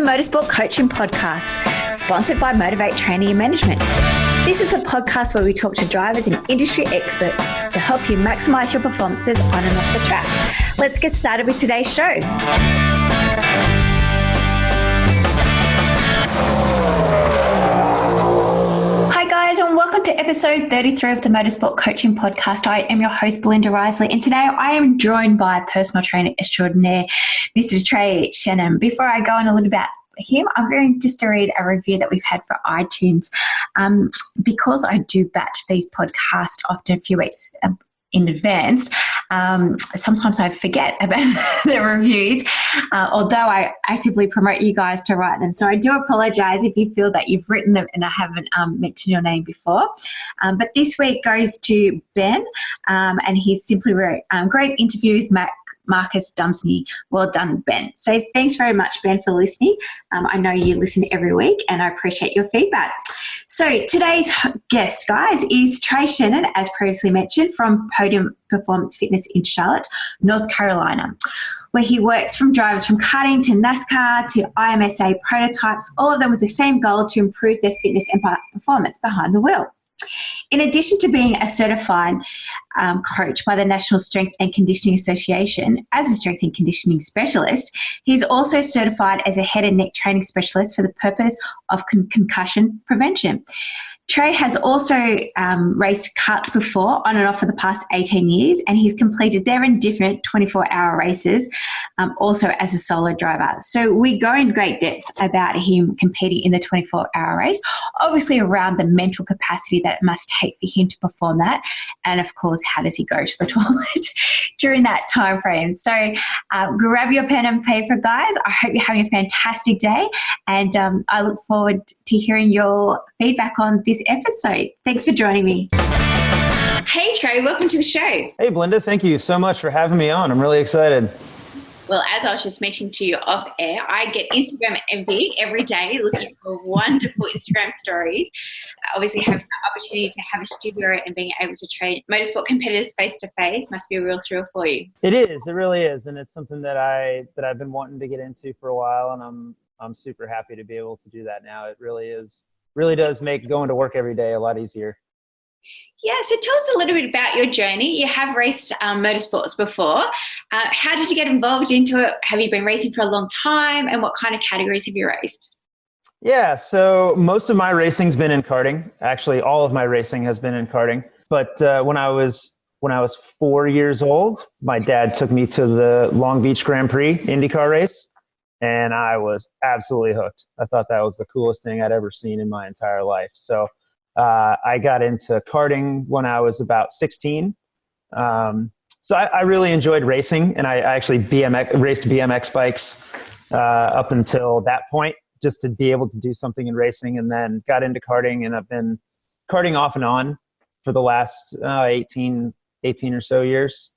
Motorsport Coaching Podcast, sponsored by Motivate Training and Management. This is a podcast where we talk to drivers and industry experts to help you maximize your performances on and off the track. Let's get started with today's show. Hi guys, and welcome to episode 33 of the Motorsport Coaching Podcast. I am your host, Belinda Risley, and today I am joined by personal trainer extraordinaire, Mr. Trey Shannon. Before I go on a little about him, I'm going just to read a review that we've had for iTunes. Because I do batch these podcasts often a few weeks in advance, sometimes I forget about the reviews, although I actively promote you guys to write them. So I do apologize if you feel that you've written them and I haven't mentioned your name before. But this week goes to Ben, and he's simply wrote, great interview with Marcus Dumpsney. Well done, Ben. So thanks very much, Ben, for listening. I know you listen every week and I appreciate your feedback. So today's guest, guys, is Trey Shannon, as previously mentioned, from Podium Performance Fitness in Charlotte, North Carolina, where he works from drivers from karting to Nascar to IMSA prototypes, all of them with the same goal to improve their fitness and performance behind the wheel. In addition to being a certified coach by the National Strength and Conditioning Association as a strength and conditioning specialist, he's also certified as a head and neck training specialist for the purpose of concussion prevention. Trey has also raced karts before, on and off for the past 18 years, and he's completed 7 different 24-hour races, also as a solo driver. So we go in great depth about him competing in the 24-hour race, obviously around the mental capacity that it must take for him to perform that, and of course, how does he go to the toilet during that time frame. So grab your pen and paper, guys. I hope you're having a fantastic day, and I look forward to hearing your feedback on this episode. Thanks for joining me. Hey Trey, welcome to the show. Hey Belinda, thank you so much for having me on. I'm really excited. Well, as I was just mentioning to you off air, I get Instagram envy every day looking for wonderful Instagram stories. Obviously, having the opportunity to have a studio and being able to train motorsport competitors face to face must be a real thrill for you. It is. It really is, and it's something that I've been wanting to get into for a while, and I'm super happy to be able to do that now. It really does make going to work every day a lot easier. Yeah, so tell us a little bit about your journey. You have raced motorsports before. How did you get involved into it? Have you been racing for a long time? And what kind of categories have you raced? Yeah, so most of my racing's been in karting. Actually, all of my racing has been in karting. But when I was 4 years old, my dad took me to the Long Beach Grand Prix IndyCar race, and I was absolutely hooked. I thought that was the coolest thing I'd ever seen in my entire life. So I got into karting when I was about 16. So I really enjoyed racing, and I actually raced BMX bikes up until that point, just to be able to do something in racing, and then got into karting, and I've been karting off and on for the last 18 or so years.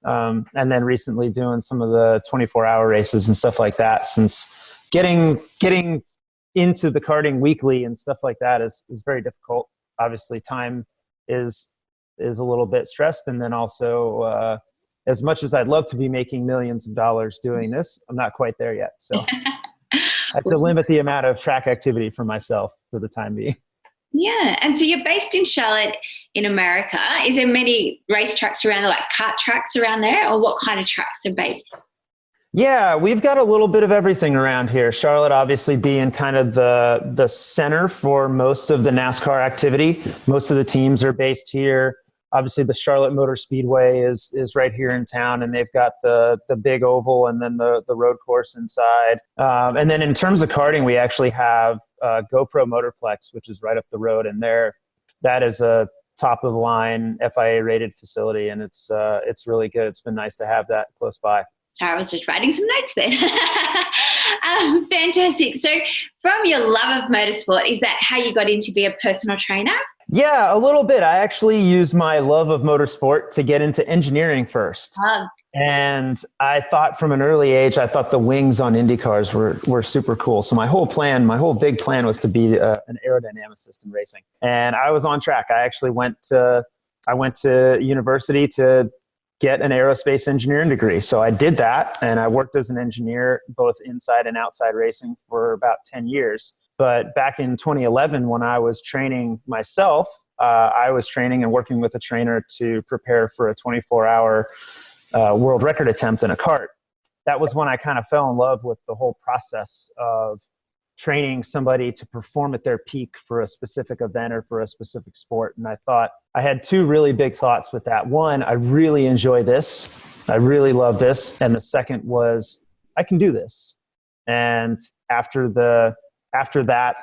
And then recently doing some of the 24-hour races and stuff like that, since getting into the karting weekly and stuff like that is very difficult. Obviously, time is a little bit stressed. And then also, as much as I'd love to be making millions of dollars doing this, I'm not quite there yet. So I have to limit the amount of track activity for myself for the time being. Yeah, and so you're based in Charlotte in America. Is there many racetracks around there, like kart tracks around there, or what kind of tracks are based? Yeah, we've got a little bit of everything around here. Charlotte obviously being kind of the center for most of the NASCAR activity. Most of the teams are based here. Obviously, the Charlotte Motor Speedway is right here in town, and they've got the big oval and then the road course inside. And then in terms of karting, we actually have GoPro Motorplex, which is right up the road, and that is a top of the line FIA rated facility, and it's really good. It's been nice to have that close by. Sorry, I was just writing some notes there. Fantastic. So from your love of motorsport, is that how you got into be a personal trainer? Yeah, a little bit. I actually used my love of motorsport to get into engineering first. And I thought from an early age, I thought the wings on Indy cars were super cool. So my whole big plan was to be an aerodynamicist in racing. And I was on track. I actually went to university to get an aerospace engineering degree. So I did that, and I worked as an engineer both inside and outside racing for about 10 years. But back in 2011, when I was training myself, I was training and working with a trainer to prepare for a 24-hour world record attempt in a kart. That was when I kind of fell in love with the whole process of training somebody to perform at their peak for a specific event or for a specific sport. And I thought, I had two really big thoughts with that. One, I really enjoy this. I really love this. And the second was, I can do this. And after that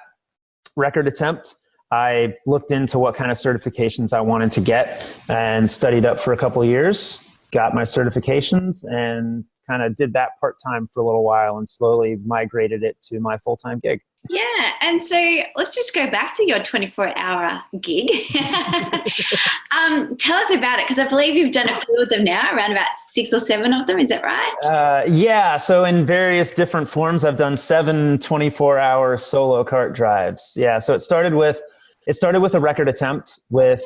record attempt, I looked into what kind of certifications I wanted to get and studied up for a couple of years, got my certifications, and kind of did that part-time for a little while and slowly migrated it to my full-time gig. Yeah. And so let's just go back to your 24-hour gig. Tell us about it, because I believe you've done a few of them now, around about 6 or 7 of them. Is that right? Yeah. So in various different forms, I've done 7 24-hour solo kart drives. Yeah. So it started with a record attempt with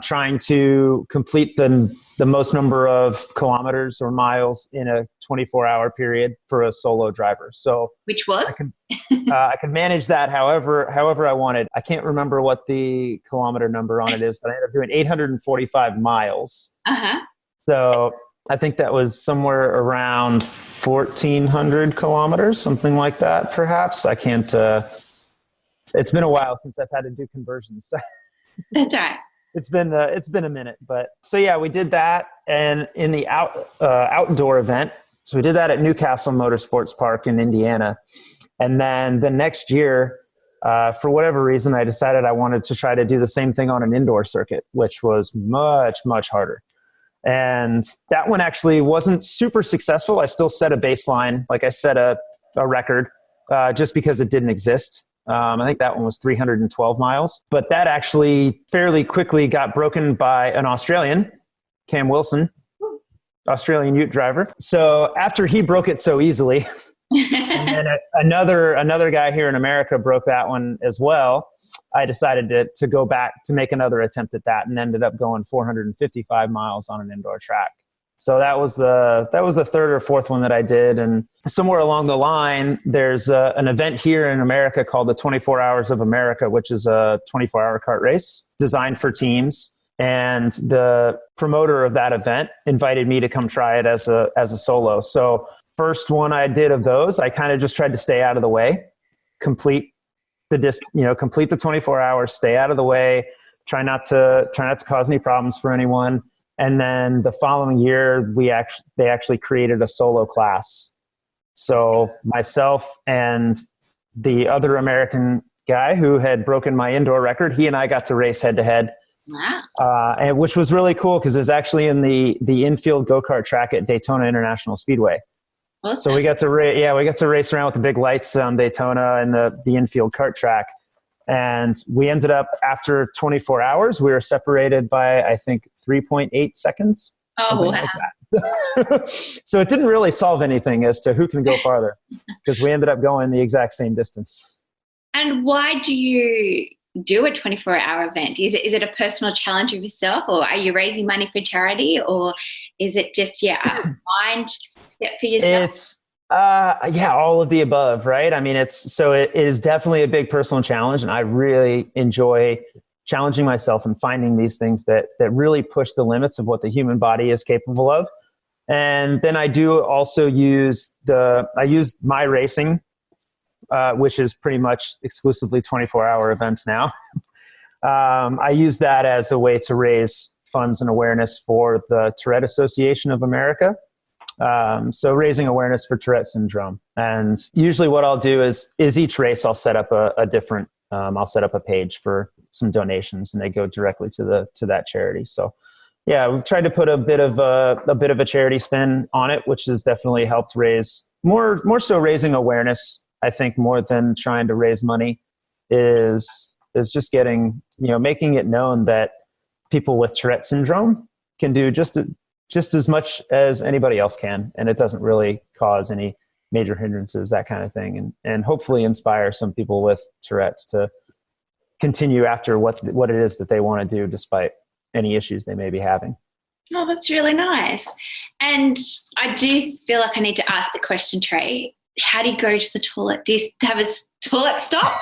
trying to complete the most number of kilometers or miles in a 24-hour period for a solo driver. So which was? I could manage that however I wanted. I can't remember what the kilometer number on it is, but I ended up doing 845 miles. Uh-huh. So I think that was somewhere around 1,400 kilometers, something like that, perhaps. I can't, it's been a while since I've had to do conversions. That's all right. It's been a minute, but so yeah, we did that, and in the outdoor event. So we did that at Newcastle Motorsports Park in Indiana, and then the next year, for whatever reason, I decided I wanted to try to do the same thing on an indoor circuit, which was much harder. And that one actually wasn't super successful. I still set a baseline, like I set a record, just because it didn't exist. I think that one was 312 miles, but that actually fairly quickly got broken by an Australian, Cam Wilson, Australian Ute driver. So after he broke it so easily, and then another guy here in America broke that one as well, I decided to go back to make another attempt at that, and ended up going 455 miles on an indoor track. So that was the third or fourth one that I did. And somewhere along the line, there's an event here in America called the 24 Hours of America, which is a 24-hour kart race designed for teams. And the promoter of that event invited me to come try it as a solo. So first one I did of those, I kind of just tried to stay out of the way, complete the 24 hours, stay out of the way, try not to cause any problems for anyone. And then the following year, they actually created a solo class. So myself and the other American guy who had broken my indoor record, he and I got to race head to head. Wow. And which was really cool because it was actually in the infield go-kart track at Daytona International Speedway. Awesome. So we got to race around with the big lights on Daytona and the infield kart track. And we ended up, after 24 hours, we were separated by, I think, 3.8 seconds. Oh, wow. Like so it didn't really solve anything as to who can go farther, because we ended up going the exact same distance. And why do you do a 24-hour event? Is it a personal challenge of yourself, or are you raising money for charity, or is it just, a mind step for yourself? It's all of the above, right? I mean, it is definitely a big personal challenge, and I really enjoy challenging myself and finding these things that really push the limits of what the human body is capable of. And then I do also use my racing, which is pretty much exclusively 24-hour events now. I use that as a way to raise funds and awareness for the Tourette Association of America. So raising awareness for Tourette syndrome. And usually what I'll do is each race I'll set up I'll set up a page for some donations, and they go directly to that charity. So yeah, we've tried to put a bit of a charity spin on it, which has definitely helped raise more so raising awareness. I think more than trying to raise money is just getting, making it known that people with Tourette syndrome can do just as much as anybody else can, and it doesn't really cause any major hindrances, that kind of thing, and hopefully inspire some people with Tourette's to continue after what it is that they want to do, despite any issues they may be having. Oh, that's really nice. And I do feel like I need to ask the question, Trey. How do you go to the toilet? Do you have a toilet stop?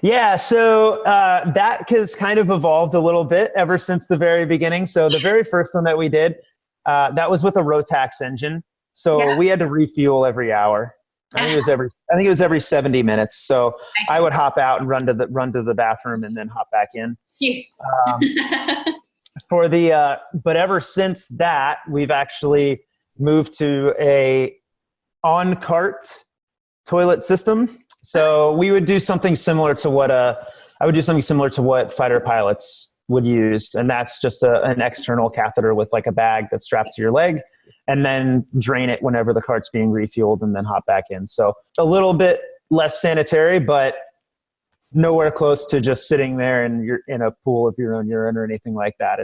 Yeah, so that has kind of evolved a little bit ever since the very beginning. So the very first one that we did, that was with a Rotax engine. So Yeah. we had to refuel every hour. I think it was every 70 minutes. So I would hop out and run to the bathroom and then hop back in. Yeah. But ever since that, we've actually moved to a on kart toilet system. So we would do something similar to what fighter pilots would use, and that's just an external catheter with like a bag that's strapped to your leg, and then drain it whenever the cart's being refueled, and then hop back in. So a little bit less sanitary, but nowhere close to just sitting there and you're in a pool of your own urine or anything like that.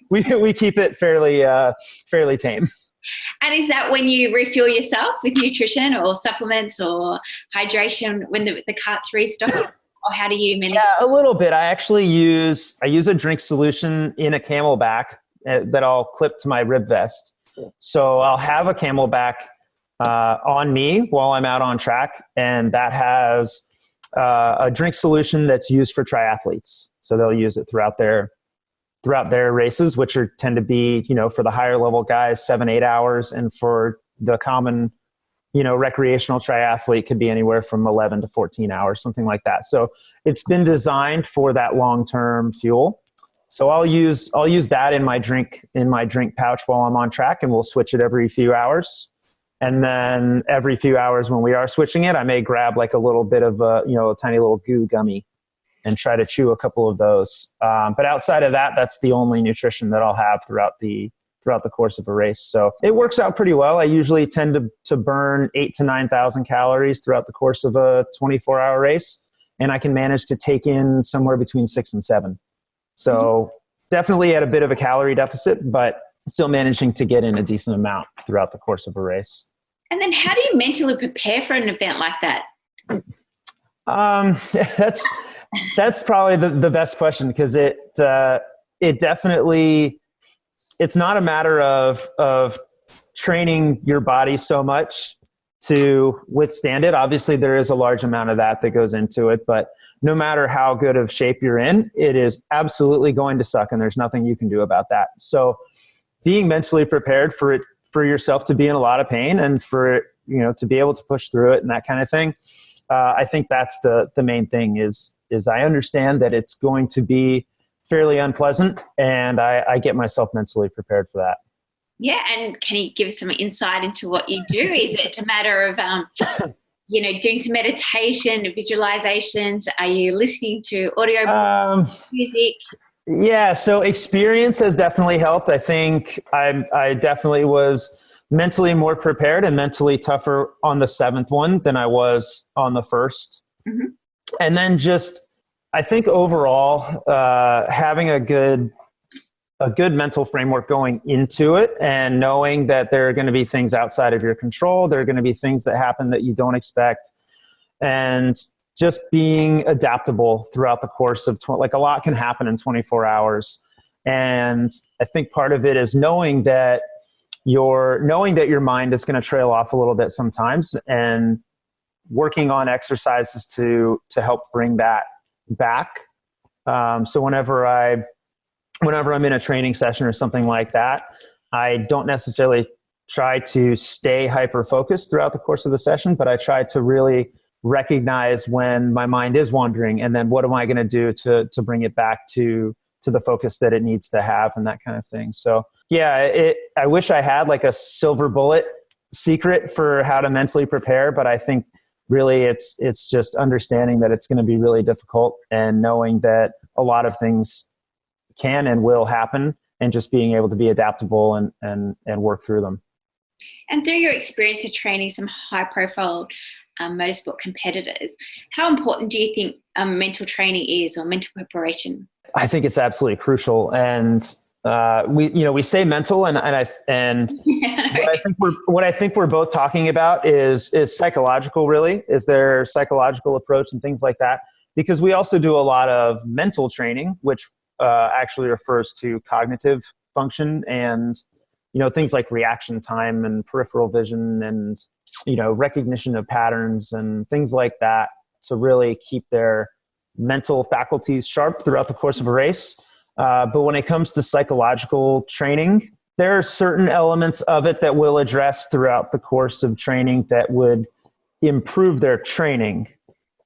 We keep it fairly tame. And is that when you refuel yourself with nutrition or supplements or hydration when the cart's restocked? Or how do you manage? Yeah, a little bit. I use a drink solution in a Camelback that I'll clip to my rib vest. So I'll have a Camelback on me while I'm out on track, and that has a drink solution that's used for triathletes. So they'll use it throughout their races, which tend to be, for the higher level guys, 7-8 hours. And for the common, recreational triathlete could be anywhere from 11 to 14 hours, something like that. So it's been designed for that long-term fuel. So I'll use that in my drink pouch while I'm on track, and we'll switch it every few hours. And then every few hours when we are switching it, I may grab like a little bit of a tiny little goo gummy and try to chew a couple of those. But outside of that, that's the only nutrition that I'll have throughout the course of a race. So it works out pretty well. I usually tend to burn 8,000 to 9,000 calories throughout the course of a 24-hour race. And I can manage to take in somewhere between 6 and 7. So definitely at a bit of a calorie deficit, but still managing to get in a decent amount throughout the course of a race. And then how do you mentally prepare for an event like that? That's probably the best question, because it definitely, it's not a matter of training your body so much to withstand it. Obviously there is a large amount of that goes into it, but no matter how good of shape you're in, it is absolutely going to suck, and there's nothing you can do about that. So being mentally prepared for yourself to be in a lot of pain and for it, to be able to push through it and that kind of thing. I think that's the main thing is I understand that it's going to be fairly unpleasant, and I get myself mentally prepared for that. Yeah. And can you give us some insight into what you do? Is it a matter of, doing some meditation, visualizations? Are you listening to audio music? Yeah. So experience has definitely helped. I think I definitely was mentally more prepared and mentally tougher on the 7th one than I was on the 1st. Mm-hmm. And then just, I think overall, having a good mental framework going into it, and knowing that there are going to be things outside of your control. There are going to be things that happen that you don't expect, and just being adaptable throughout the course of like a lot can happen in 24 hours. And I think part of it is knowing that your mind is going to trail off a little bit sometimes, and working on exercises to help bring that back. So whenever I'm in a training session or something like that, I don't necessarily try to stay hyper-focused throughout the course of the session, but I try to really recognize when my mind is wandering, and then what am I going to do to bring it back to the focus that it needs to have, and that kind of thing. So yeah, I wish I had like a silver bullet secret for how to mentally prepare, but I think really it's just understanding that it's going to be really difficult, and knowing that a lot of things can and will happen, and just being able to be adaptable and work through them. And through your experience of training some high profile motorsport competitors, how important do you think mental training is, or mental preparation? I think it's absolutely crucial. And we say mental, and what I think we're both talking about is psychological. Really, is there psychological approach and things like that? Because we also do a lot of mental training, which actually refers to cognitive function and, things like reaction time and peripheral vision and, recognition of patterns and things like that to really keep their mental faculties sharp throughout the course of a race. But when it comes to psychological training, there are certain elements of it that we'll address throughout the course of training that would improve their training.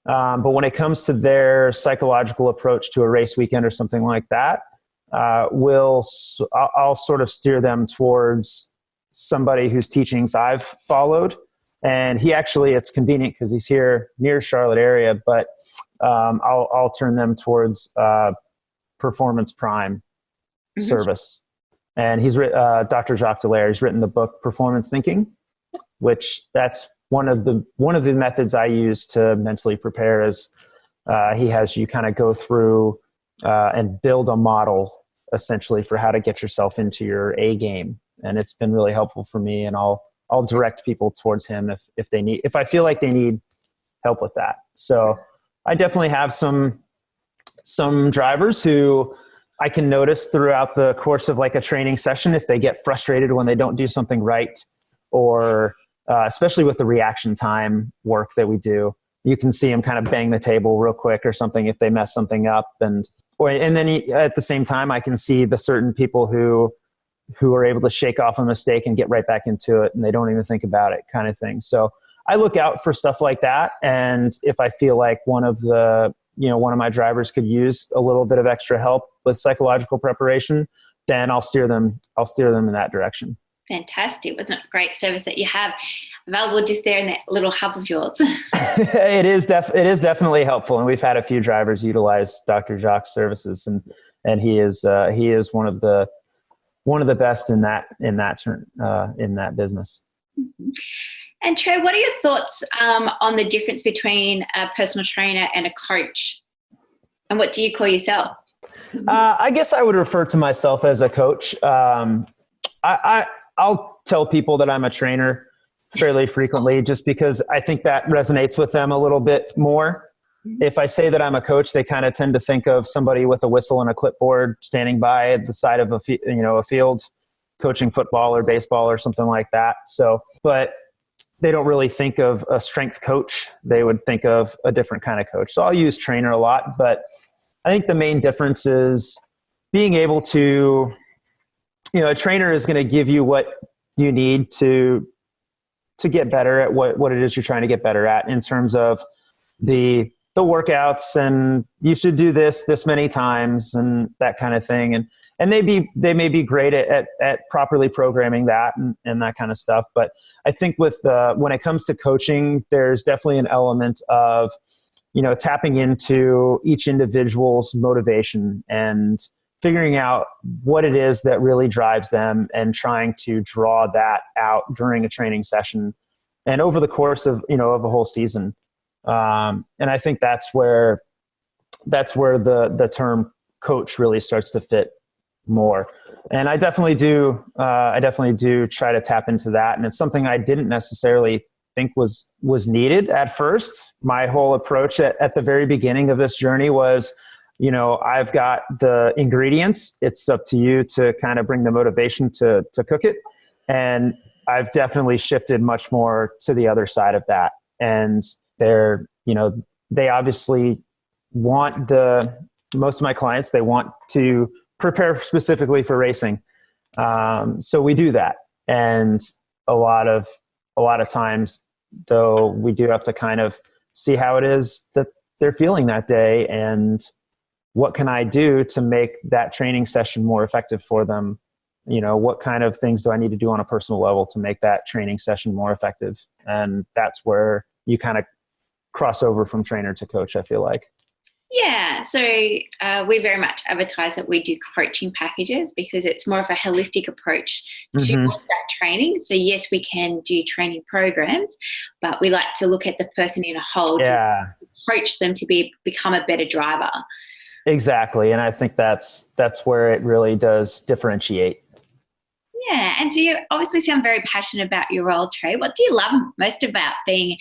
But when it comes to their psychological approach to a race weekend or something like that, I'll sort of steer them towards somebody whose teachings I've followed. And it's convenient because he's here near Charlotte area, but I'll turn them towards Performance Prime service. And he's Dr. Jacques Dallaire. He's written the book Performance Thinking, which that's one of the methods I use to mentally prepare. Is he has you kind of go through and build a model essentially for how to get yourself into your A game, and it's been really helpful for me. And I'll direct people towards him if I feel like they need help with that. So I definitely have some drivers who I can notice throughout the course of like a training session if they get frustrated when they don't do something right, or especially with the reaction time work that we do, you can see them kind of bang the table real quick or something if they mess something up, and then at the same time I can see the certain people who are able to shake off a mistake and get right back into it, and they don't even think about it, kind of thing. So I look out for stuff like that, and if I feel like one of my drivers could use a little bit of extra help with psychological preparation, then I'll steer them in that direction. Fantastic. Wasn't it a great service that you have available just there in that little hub of yours? It is definitely helpful. And we've had a few drivers utilize Dr. Jacques' services, and he is one of the best in that business. Mm-hmm. And Trey, what are your thoughts on the difference between a personal trainer and a coach? And what do you call yourself? I guess I would refer to myself as a coach. I'll tell people that I'm a trainer fairly frequently just because I think that resonates with them a little bit more. If I say that I'm a coach, they kind of tend to think of somebody with a whistle and a clipboard standing by at the side of a field coaching football or baseball or something like that. But they don't really think of a strength coach. They would think of a different kind of coach. So I'll use trainer a lot, but I think the main difference is being able to, a trainer is going to give you what you need to get better at what it is you're trying to get better at in terms of the workouts, and you should do this many times and that kind of thing. And they may be great at properly programming that and that kind of stuff. But I think when it comes to coaching, there's definitely an element of, tapping into each individual's motivation and figuring out what it is that really drives them and trying to draw that out during a training session and over the course of a whole season. And I think that's where the term coach really starts to fit more. And I definitely do try to tap into that. And it's something I didn't necessarily think was needed at first. My whole approach at the very beginning of this journey was, I've got the ingredients. It's up to you to kind of bring the motivation to cook it. And I've definitely shifted much more to the other side of that. And they obviously want most of my clients, they want to prepare specifically for racing. So we do that. And a lot of times, though, we do have to kind of see how it is that they're feeling that day and what can I do to make that training session more effective for them? What kind of things do I need to do on a personal level to make that training session more effective? And that's where you kind of cross over from trainer to coach, I feel like. Yeah, so we very much advertise that we do coaching packages because it's more of a holistic approach to that training. So yes, we can do training programs, but we like to look at the person in a whole to coach them to become a better driver. Exactly, and I think that's where it really does differentiate. Yeah, and so you obviously sound very passionate about your role, Trey. What do you love most about being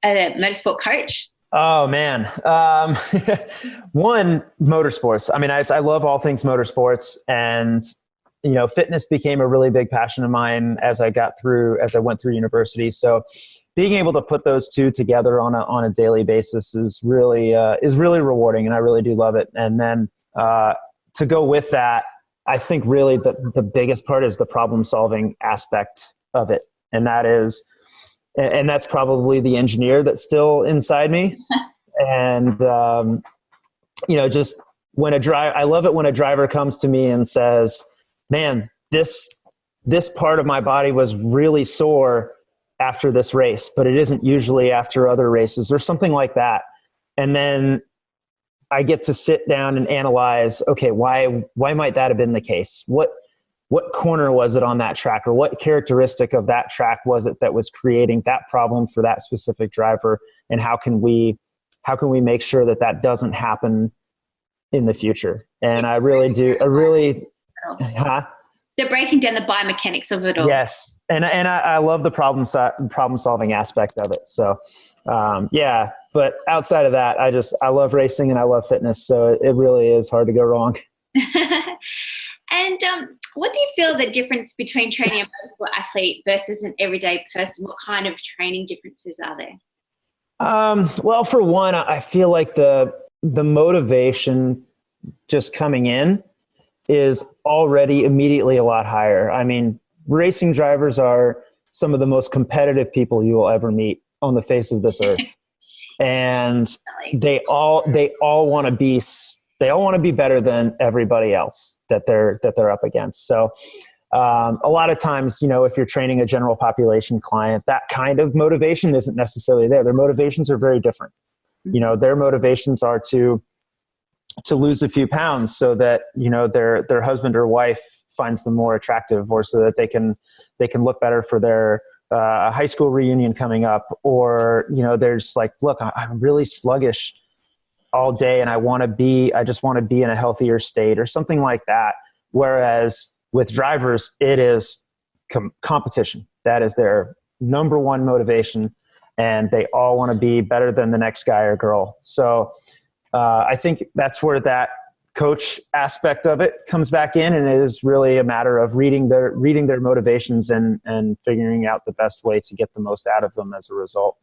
a motorsport coach? Oh man. One, motorsports. I mean, I love all things motorsports, and fitness became a really big passion of mine as I went through university. So being able to put those two together on a daily basis is really rewarding, and I really do love it. And then to go with that, I think really the biggest part is the problem solving aspect of it, and that's probably the engineer that's still inside me. And just I love it when a driver comes to me and says, "Man, this part of my body was really sore after this race, but it isn't usually after other races," or something like that. And then I get to sit down and analyze, okay, why might that have been the case? What corner was it on that track, or what characteristic of that track was it that was creating that problem for that specific driver? And how can we make sure that doesn't happen in the future? And I really do. They're breaking down the biomechanics of it all. Yes. And I love the problem solving aspect of it. So, yeah, but outside of that, I love racing and I love fitness. So it really is hard to go wrong. And what do you feel the difference between training a motorsport athlete versus an everyday person? What kind of training differences are there? Well, for one, I feel like the motivation just coming in is already immediately a lot higher. I mean, racing drivers are some of the most competitive people you will ever meet on the face of this earth. And they all want to be better than everybody else that they're up against. So a lot of times, if you're training a general population client, that kind of motivation isn't necessarily there. Their motivations are very different. Their motivations are to lose a few pounds so that their husband or wife finds them more attractive, or so that they can look better for their high school reunion coming up, or there's like, look, I'm really sluggish all day and I just want to be in a healthier state, or something like that. Whereas with drivers, it is competition. That is their number one motivation, and they all want to be better than the next guy or girl. So I think that's where that coach aspect of it comes back in, and it is really a matter of reading their motivations and figuring out the best way to get the most out of them as a result.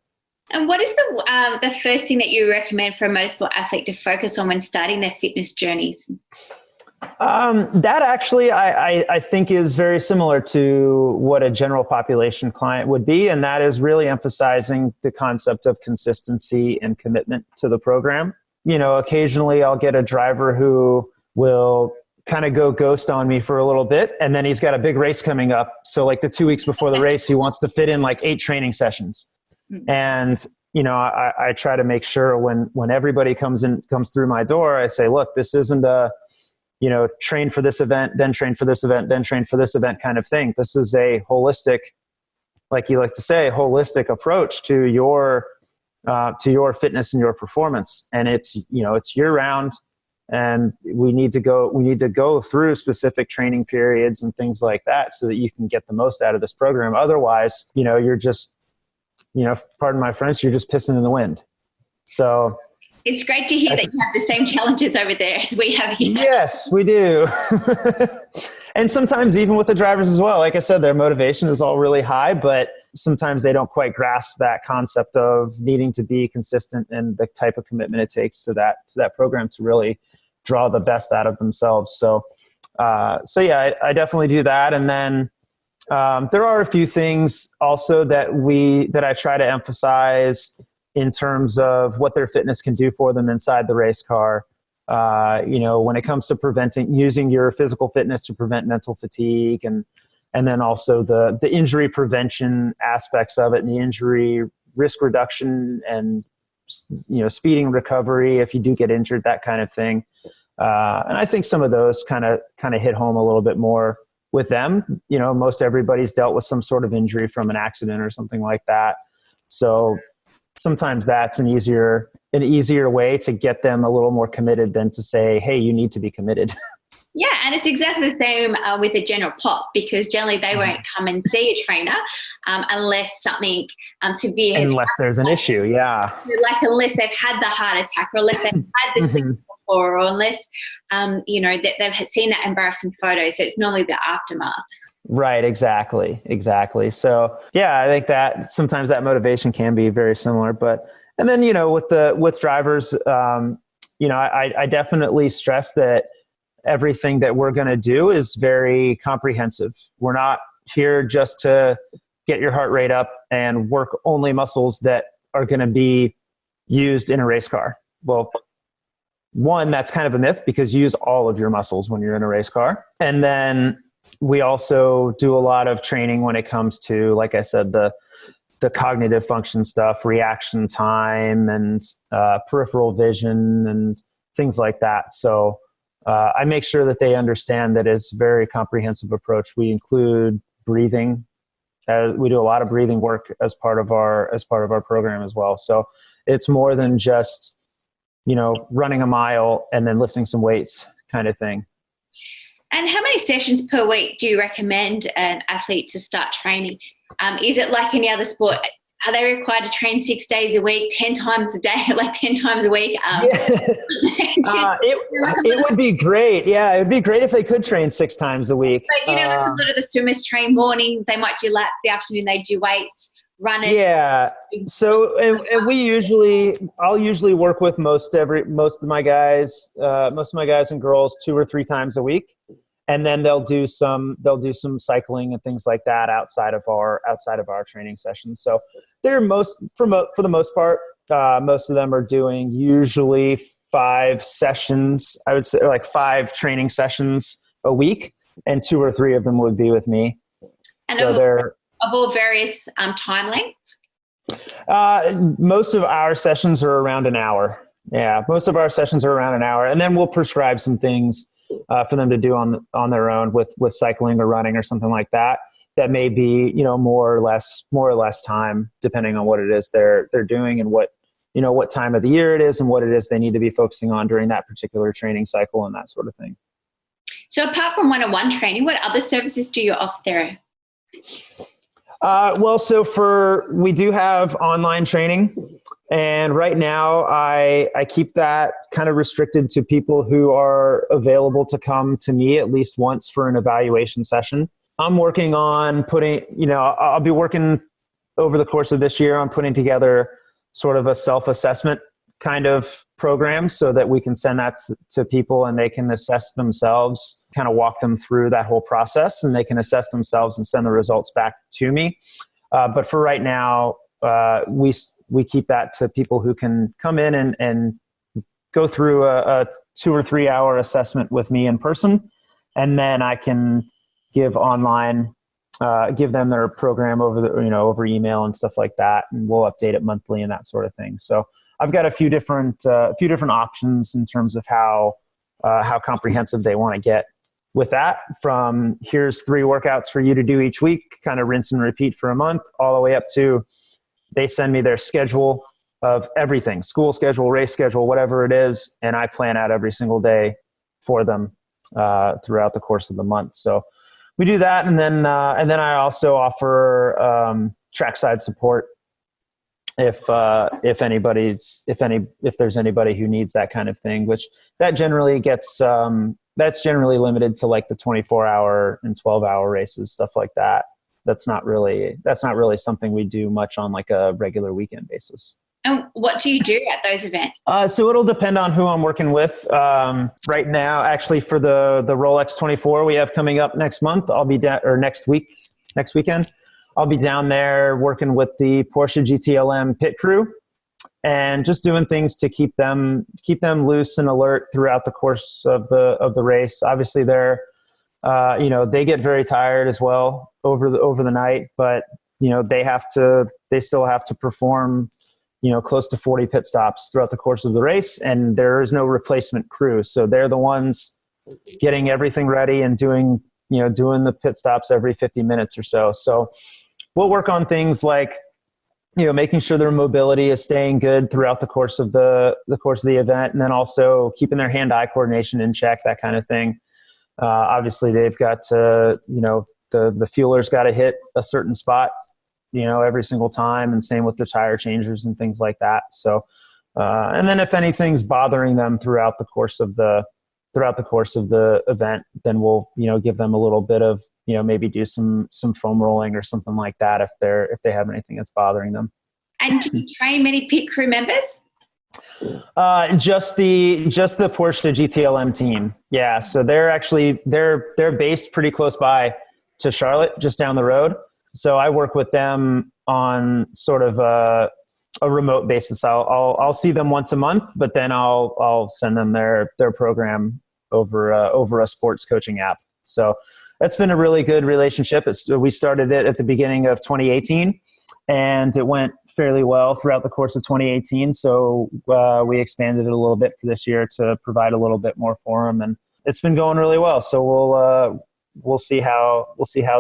And what is the first thing that you recommend for a motorsport athlete to focus on when starting their fitness journeys? That actually, I think is very similar to what a general population client would be. And that is really emphasizing the concept of consistency and commitment to the program. Occasionally I'll get a driver who will kind of go ghost on me for a little bit, and then he's got a big race coming up. So like the 2 weeks before the race, he wants to fit in like 8 training sessions. And, I try to make sure when everybody comes through my door, I say, look, this isn't a, train for this event, then train for this event, then train for this event kind of thing. This is a holistic, like you like to say, holistic approach to your fitness and your performance. And it's year round, and we need to go through specific training periods and things like that so that you can get the most out of this program. Otherwise, you're just, pardon my French, you're just pissing in the wind. So it's great to hear that you have the same challenges over there as we have here. Yes, we do. And sometimes even with the drivers as well, like I said, their motivation is all really high, but sometimes they don't quite grasp that concept of needing to be consistent and the type of commitment it takes to that program to really draw the best out of themselves. So yeah, I definitely do that. And then there are a few things also that I try to emphasize in terms of what their fitness can do for them inside the race car. When it comes to using your physical fitness to prevent mental fatigue, and then also the injury prevention aspects of it, and the injury risk reduction, and speeding recovery if you do get injured, that kind of thing. And I think some of those kind of hit home a little bit more with them. Most everybody's dealt with some sort of injury from an accident or something like that. So sometimes that's an easier way to get them a little more committed than to say, hey, you need to be committed. Yeah, and it's exactly the same with a general pop, because generally they won't come and see a trainer unless something severe has Unless there's an issue, yeah. like unless they've had the heart attack, or unless they've had this thing before, or unless that they've seen that embarrassing photo. So it's normally the aftermath. Right, exactly. So yeah, I think that sometimes that motivation can be very similar, and then with drivers, I definitely stress that everything that we're going to do is very comprehensive. We're not here just to get your heart rate up and work only muscles that are going to be used in a race car. Well, one, that's kind of a myth, because you use all of your muscles when you're in a race car. And then we also do a lot of training when it comes to, like I said, the cognitive function stuff, reaction time, and peripheral vision and things like that. So I make sure that they understand that it's a very comprehensive approach. We include breathing. We do a lot of breathing work as part of our program as well. So it's more than just, running a mile and then lifting some weights kind of thing. And how many sessions per week do you recommend an athlete to start training? Is it like any other sport? Are they required to train 6 days a week, 10 times a day, like 10 times a week? It would be great. Yeah, it would be great if they could train 6 times a week. But, like a lot of the swimmers train morning. They might do laps. The afternoon they do weights. Runners. Yeah. So, and I'll usually work with most of my guys and girls 2 or 3 times a week. And then they'll do some cycling and things like that outside of our training sessions. So they're for the most part, most of them are doing usually 5 sessions. I would say like 5 training sessions a week, and 2 or 3 of them would be with me. And so they're of all various time lengths. Most of our sessions are around an hour. Yeah, most of our sessions are around an hour, and then we'll prescribe some things for them to do on their own with cycling or running or something like that. That may be more or less time, depending on what it is they're doing and what time of the year it is and what it is they need to be focusing on during that particular training cycle and that sort of thing. So apart from one-on-one training, what other services do you offer there? We do have online training, and right now I keep that kind of restricted to people who are available to come to me at least once for an evaluation session. I'm working on I'll be working over the course of this year on putting together sort of a self-assessment kind of program so that we can send that to people and they can assess themselves, kind of walk them through that whole process, and they can assess themselves and send the results back to me. But for right now, we keep that to people who can come in and go through a 2 or 3 hour assessment with me in person. And then I can give them their program over email and stuff like that. And we'll update it monthly and that sort of thing. So I've got a few different options in terms of how comprehensive they want to get with that, from here's 3 workouts for you to do each week, kind of rinse and repeat for a month, all the way up to they send me their schedule of everything, school schedule, race schedule, whatever it is. And I plan out every single day for them throughout the course of the month. So we do that. And then I also offer trackside support if there's anybody who needs that kind of thing, which that generally gets that's generally limited to like the 24-hour and 12-hour races, stuff like that. That's not really something we do much on like a regular weekend basis. And what do you do at those events? So it'll depend on who I'm working with. Right now, actually, for the Rolex 24 we have coming up next month, I'll be next weekend. I'll be down there working with the Porsche GTLM pit crew and just doing things to keep them loose and alert throughout the course of the race. Obviously, they get very tired as well over the night, but they still have to perform close to 40 pit stops throughout the course of the race, and there is no replacement crew. So they're the ones getting everything ready and doing the pit stops every 50 minutes or so. So we'll work on things like, making sure their mobility is staying good throughout the course of the event, and then also keeping their hand-eye coordination in check, that kind of thing. Obviously they've got to, the fueler's got to hit a certain spot, every single time, and same with the tire changers and things like that. So, and then if anything's bothering them throughout the course of the event, then we'll, give them a little bit of, maybe do some foam rolling or something like that if they have anything that's bothering them. And do you train many pit crew members? Just the Porsche GTLM team. Yeah. So they're based pretty close by to Charlotte, just down the road. So I work with them on sort of a remote basis. I'll see them once a month, but then I'll send them their program over a sports coaching app. So that's been a really good relationship. We started it at the beginning of 2018, and it went fairly well throughout the course of 2018. So we expanded it a little bit for this year to provide a little bit more for them, and it's been going really well. So we'll see how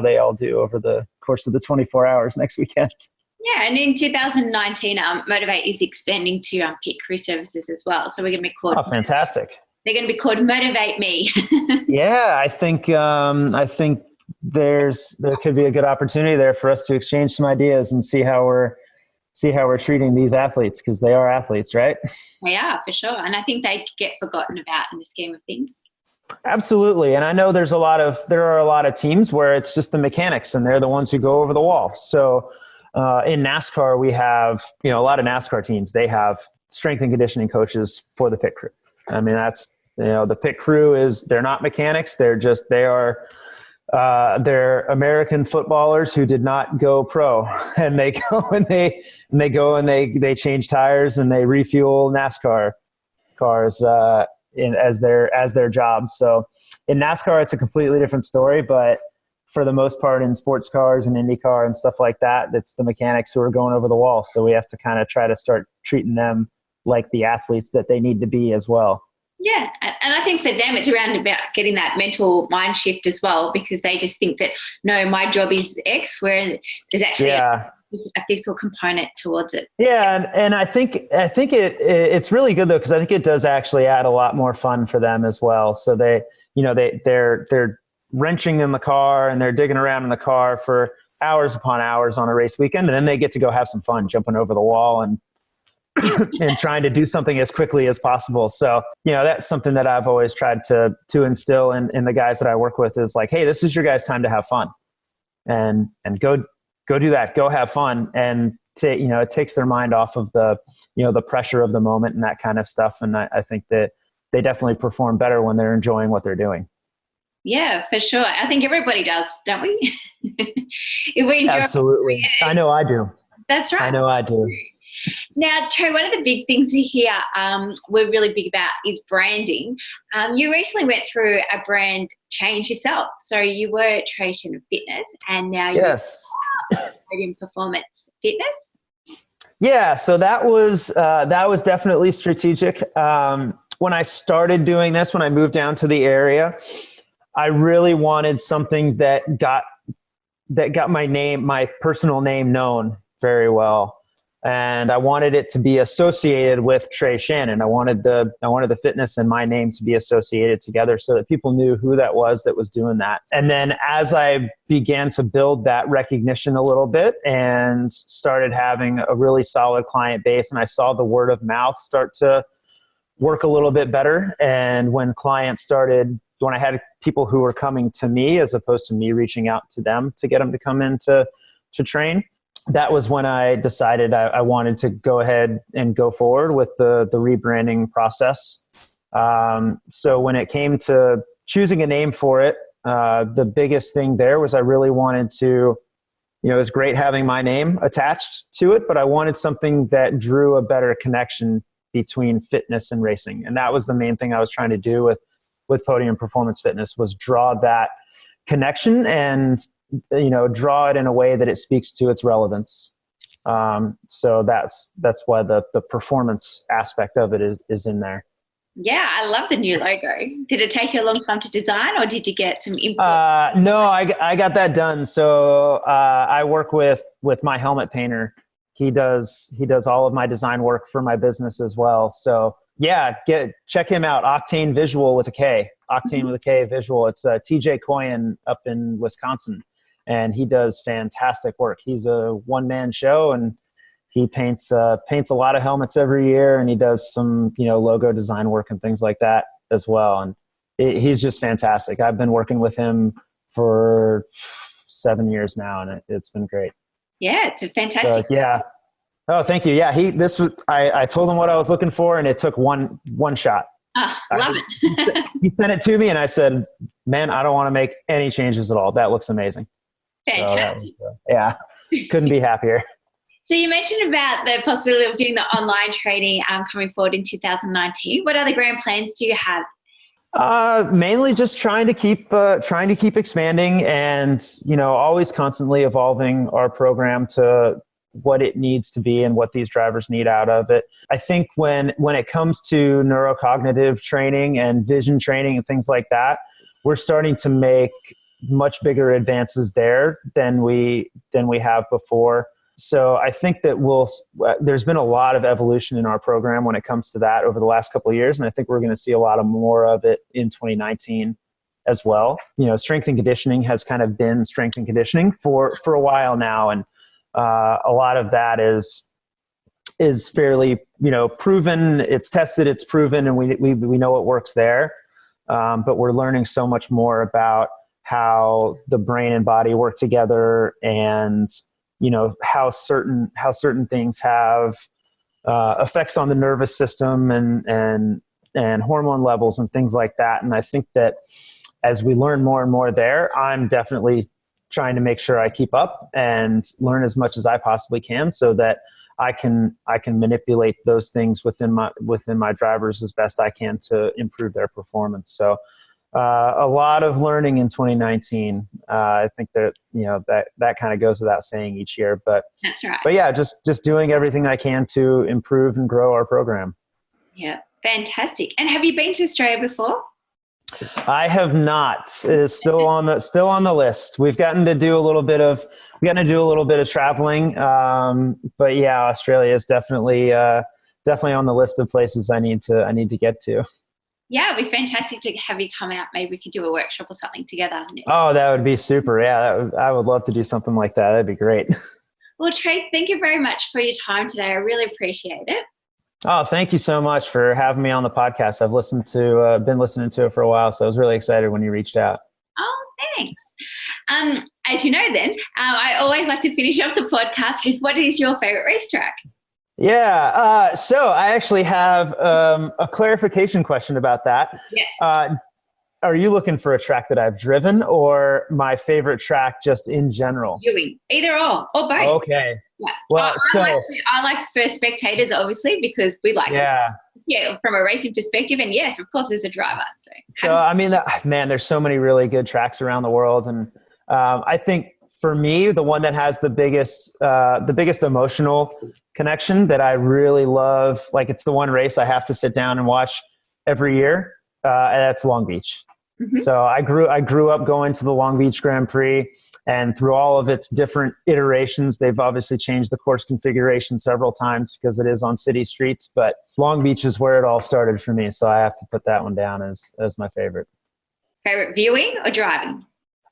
they all do over the course of the 24 hours next weekend. Yeah, and in 2019, Motivate is expanding to pit crew services as well. So we're going to be called. Oh, fantastic! They're going to be called Motivate Me. Yeah, I think there could be a good opportunity there for us to exchange some ideas and see how we're treating these athletes, because they are athletes, right? They are, for sure, and I think they get forgotten about in the scheme of things. Absolutely. And I know there are a lot of teams where it's just the mechanics and they're the ones who go over the wall. So in NASCAR, we have, a lot of NASCAR teams, they have strength and conditioning coaches for the pit crew. I mean, that's, the pit crew they're not mechanics. They're American footballers who did not go pro, and they go and they change tires and they refuel NASCAR cars, as their job. So in NASCAR, it's a completely different story, but for the most part in sports cars and IndyCar and stuff like that, it's the mechanics who are going over the wall. So we have to kind of try to start treating them like the athletes that they need to be as well. Yeah. And I think for them, it's around about getting that mental mind shift as well, because they just think that, no, my job is X, where there's actually a physical component towards it. Yeah. And I think it's really good though, because I think it does actually add a lot more fun for them as well. So they're wrenching in the car and they're digging around in the car for hours upon hours on a race weekend. And then they get to go have some fun jumping over the wall and and trying to do something as quickly as possible. So, that's something that I've always tried to instill in the guys that I work with, is like, hey, this is your guys' time to have fun, and go do that, go have fun. And it takes their mind off of the pressure of the moment and that kind of stuff. And I think that they definitely perform better when they're enjoying what they're doing. Yeah, for sure. I think everybody does, don't we? If we enjoy. Absolutely. I know I do. That's right. I know I do. Now, Trey, one of the big things here we're really big about is branding. You recently went through a brand change yourself. So you were at Trey Shannon Fitness, and now you're Podium Performance Fitness. Yeah, so that was definitely strategic. When I started doing this, when I moved down to the area, I really wanted something that got my personal name known very well. And I wanted it to be associated with Trey Shannon. I wanted the fitness and my name to be associated together so that people knew who that was doing that. And then as I began to build that recognition a little bit and started having a really solid client base, and I saw the word of mouth start to work a little bit better. And when I had people who were coming to me as opposed to me reaching out to them to get them to come in to train, that was when I decided I wanted to go ahead and go forward with the rebranding process. So when it came to choosing a name for it, the biggest thing there was I really wanted to, it was great having my name attached to it, but I wanted something that drew a better connection between fitness and racing. And that was the main thing I was trying to do with Podium Performance Fitness, was draw that connection and draw it in a way that it speaks to its relevance. So that's why the performance aspect of it is in there. Yeah, I love the new logo. Did it take you a long time to design, or did you get some input? No, I got that done. So I work with my helmet painter. He does all of my design work for my business as well. So Yeah, check him out. Octane Visual with a K. Octane with a K Visual. It's TJ Coyen up in Wisconsin, and he does fantastic work. He's a one-man show, and he paints a lot of helmets every year, and he does some logo design work and things like that as well. And he's just fantastic. I've been working with him for 7 years now, and it's been great. Yeah, it's a fantastic. Yeah. Oh, thank you. Yeah, I told him what I was looking for, and it took one shot. Oh, love it. He sent it to me, and I said, "Man, I don't want to make any changes at all. That looks amazing." Fantastic. So yeah, couldn't be happier. So you mentioned about the possibility of doing the online training coming forward in 2019. What other grand plans do you have? Mainly just trying to keep expanding, and always constantly evolving our program to what it needs to be and what these drivers need out of it. I think when it comes to neurocognitive training and vision training and things like that, we're starting to make much bigger advances there than we have before. So I think that there's been a lot of evolution in our program when it comes to that over the last couple of years, and I think we're going to see a lot more of it in 2019 as well. Strength and conditioning has kind of been strength and conditioning for a while now, and a lot of that is fairly proven. It's tested, it's proven, and we know what works there. But we're learning so much more about how the brain and body work together, and how certain things have effects on the nervous system and hormone levels and things like that. And I think that as we learn more and more there, I'm definitely trying to make sure I keep up and learn as much as I possibly can, so that I can manipulate those things within my drivers as best I can to improve their performance. So a lot of learning in 2019. I think that that kind of goes without saying each year, but that's right. But yeah, just doing everything I can to improve and grow our program. Yeah, fantastic. And have you been to Australia before? I have not. It is still on the list. We've gotten to do a little bit of traveling, but yeah, Australia is definitely on the list of places I need to get to. Yeah, it'd be fantastic to have you come out. Maybe we could do a workshop or something together. Oh, that would be super. Yeah, I would love to do something like that. That'd be great. Well, Trey, thank you very much for your time today. I really appreciate it. Oh, thank you so much for having me on the podcast. I've been listening to it for a while, so I was really excited when you reached out. Oh, thanks. As you know then, I always like to finish off the podcast with what is your favorite racetrack? Yeah, so I actually have a clarification question about that. Yes. Are you looking for a track that I've driven, or my favorite track just in general? Viewing, either or both. Okay. Yeah. Well, I like for spectators, obviously, because we like to, from a racing perspective, and yes, of course, as a driver. So I mean, there's so many really good tracks around the world, and I think for me, the one that has the biggest emotional connection that I really love, like it's the one race I have to sit down and watch every year, and that's Long Beach. Mm-hmm. So I grew up going to the Long Beach Grand Prix, and through all of its different iterations, they've obviously changed the course configuration several times because it is on city streets, but Long Beach is where it all started for me. So I have to put that one down as my favorite. Favorite viewing or driving?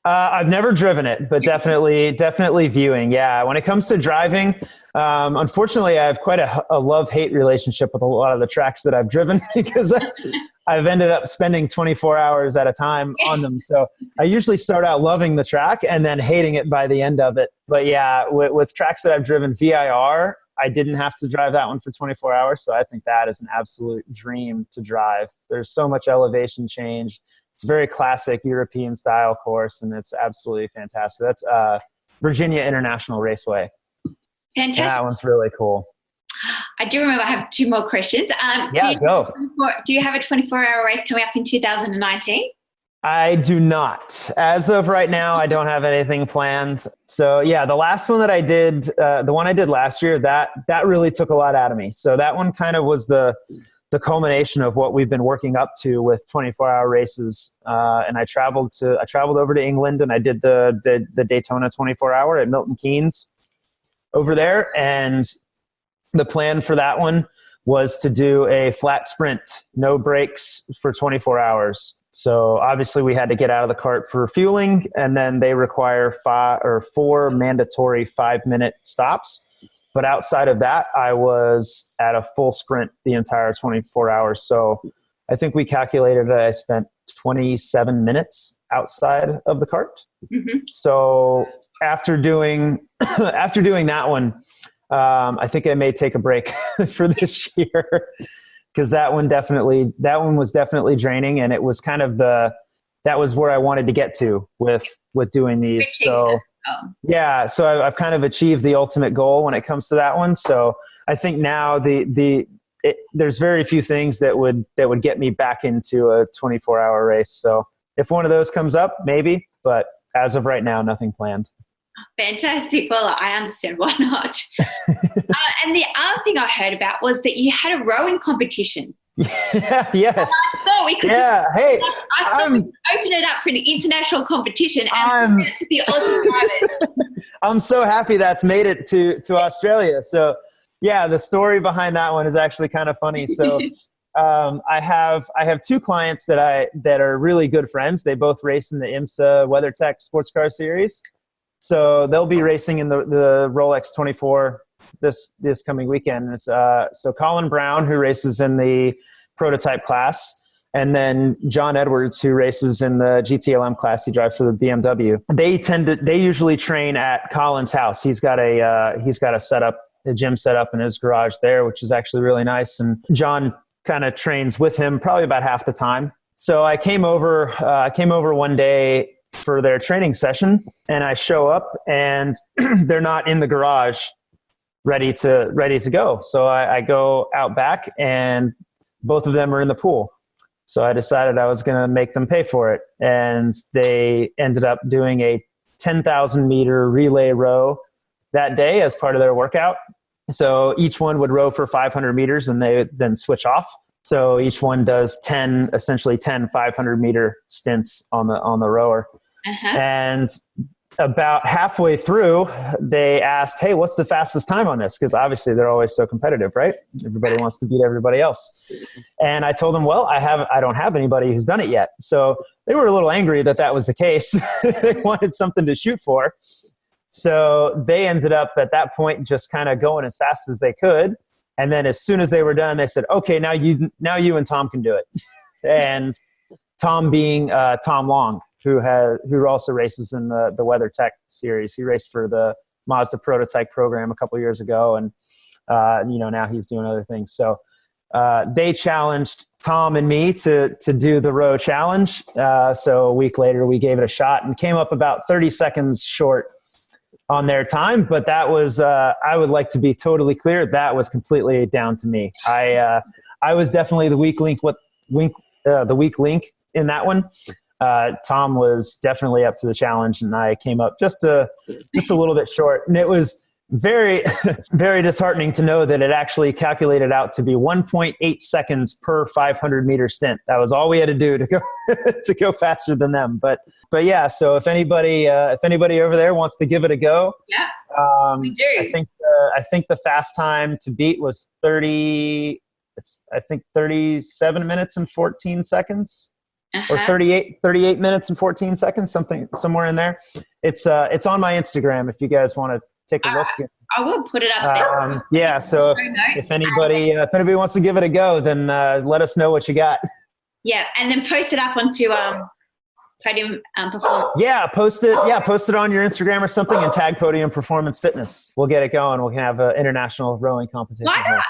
I've never driven it, but definitely viewing. Yeah. When it comes to driving, unfortunately, I have quite a love-hate relationship with a lot of the tracks that I've driven because I've ended up spending 24 hours at a time on them. So I usually start out loving the track and then hating it by the end of it. But yeah, with tracks that I've driven, VIR, I didn't have to drive that one for 24 hours. So I think that is an absolute dream to drive. There's so much elevation change. It's a very classic European style course, and it's absolutely fantastic. That's Virginia International Raceway. Fantastic. That one's really cool. I do remember I have two more questions. Go. Do you have a 24-hour race coming up in 2019? I do not. As of right now, I don't have anything planned. So yeah, the last one that I did, the one I did last year, that really took a lot out of me. So that one kind of was the culmination of what we've been working up to with 24-hour races. And I traveled over to England, and I did the Daytona 24-hour at Milton Keynes over there. And the plan for that one was to do a flat sprint, no brakes for 24 hours. So obviously we had to get out of the kart for fueling, and then they require 4 mandatory 5-minute stops. But outside of that, I was at a full sprint the entire 24 hours. So I think we calculated that I spent 27 minutes outside of the kart. Mm-hmm. So after doing that one, I think I may take a break for this year, because that one was definitely draining, and it was kind of that was where I wanted to get to with doing these. So yeah, so I've kind of achieved the ultimate goal when it comes to that one. So I think now there's very few things that would get me back into a 24-hour race. So if one of those comes up, maybe, but as of right now, nothing planned. Fantastic. Well, I understand why not. And the other thing I heard about was that you had a rowing competition. Yeah, yes. I thought we could we could open it up for an international competition and bring it to the Aussie drivers. I'm so happy that's made it to Australia. So yeah, the story behind that one is actually kind of funny. So I have 2 clients that are really good friends. They both race in the IMSA WeatherTech Sports Car Series. So they'll be racing in the Rolex 24 this coming weekend. So Colin Brown, who races in the prototype class, and then John Edwards, who races in the GTLM class. He drives for the BMW. They usually train at Colin's house. He's got a gym set up in his garage there, which is actually really nice. And John kind of trains with him probably about half the time. So I came over one day for their training session, and I show up and they're not in the garage ready to go. So I go out back, and both of them are in the pool. So I decided I was going to make them pay for it. And they ended up doing a 10,000 meter relay row that day as part of their workout. So each one would row for 500 meters and they then switch off. So each one does 10 500 meter stints on the rower. Uh-huh. And about halfway through, they asked, "Hey, what's the fastest time on this?" Because obviously they're always so competitive, right? Everybody wants to beat everybody else. And I told them, well, I don't have anybody who's done it yet. So they were a little angry that was the case. They wanted something to shoot for. So they ended up at that point just kind of going as fast as they could. And then as soon as they were done, they said, "Okay, now you and Tom can do it." And Tom being Tom Long, who also races in the WeatherTech series. He raced for the Mazda prototype program a couple years ago, and now he's doing other things. So they challenged Tom and me to do the row challenge. So a week later, we gave it a shot and came up about 30 seconds short on their time. But that was I would like to be totally clear, that was completely down to me. I was definitely the weak link. The weak link in that one. Tom was definitely up to the challenge, and I came up just a little bit short. And it was very, very disheartening to know that it actually calculated out to be 1.8 seconds per 500 meter stint. That was all we had to do to go faster than them. But yeah, so if anybody over there wants to give it a go, yeah, we do. I think the fast time to beat was 37 minutes and 14 seconds. Uh-huh. Or 38 minutes and 14 seconds, somewhere in there. It's on my Instagram if you guys want to take a look. I will put it up there. Yeah, so if anybody wants to give it a go, then let us know what you got. Yeah, and then post it up onto Podium Performance. Yeah, post it on your Instagram or something and tag Podium Performance Fitness. We'll get it going. We can have an international rowing competition. Why not?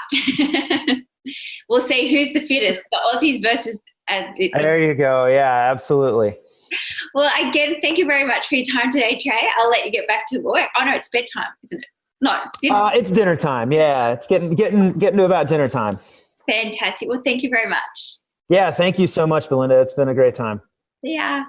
We'll see who's the fittest, the Aussies versus there you go. Yeah, absolutely. Well, again, thank you very much for your time today, Trey. I'll let you get back to work. Oh no, it's bedtime, isn't it? No, it's dinner time. Yeah, it's getting to about dinner time. Fantastic. Well, thank you very much. Yeah, thank you so much, Belinda. It's been a great time. See ya.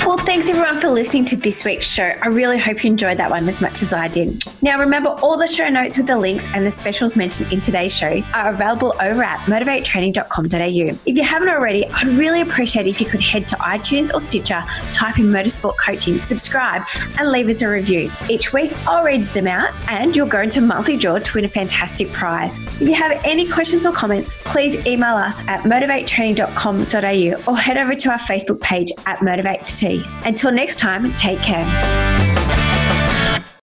Well, thanks everyone for listening to this week's show. I really hope you enjoyed that one as much as I did. Now, remember, all the show notes with the links and the specials mentioned in today's show are available over at motivatetraining.com.au. If you haven't already, I'd really appreciate it if you could head to iTunes or Stitcher, type in Motorsport Coaching, subscribe, and leave us a review. Each week, I'll read them out and you'll go into a monthly draw to win a fantastic prize. If you have any questions or comments, please email us at motivatetraining.com.au or head over to our Facebook page at Motivate T. Until next time, take care.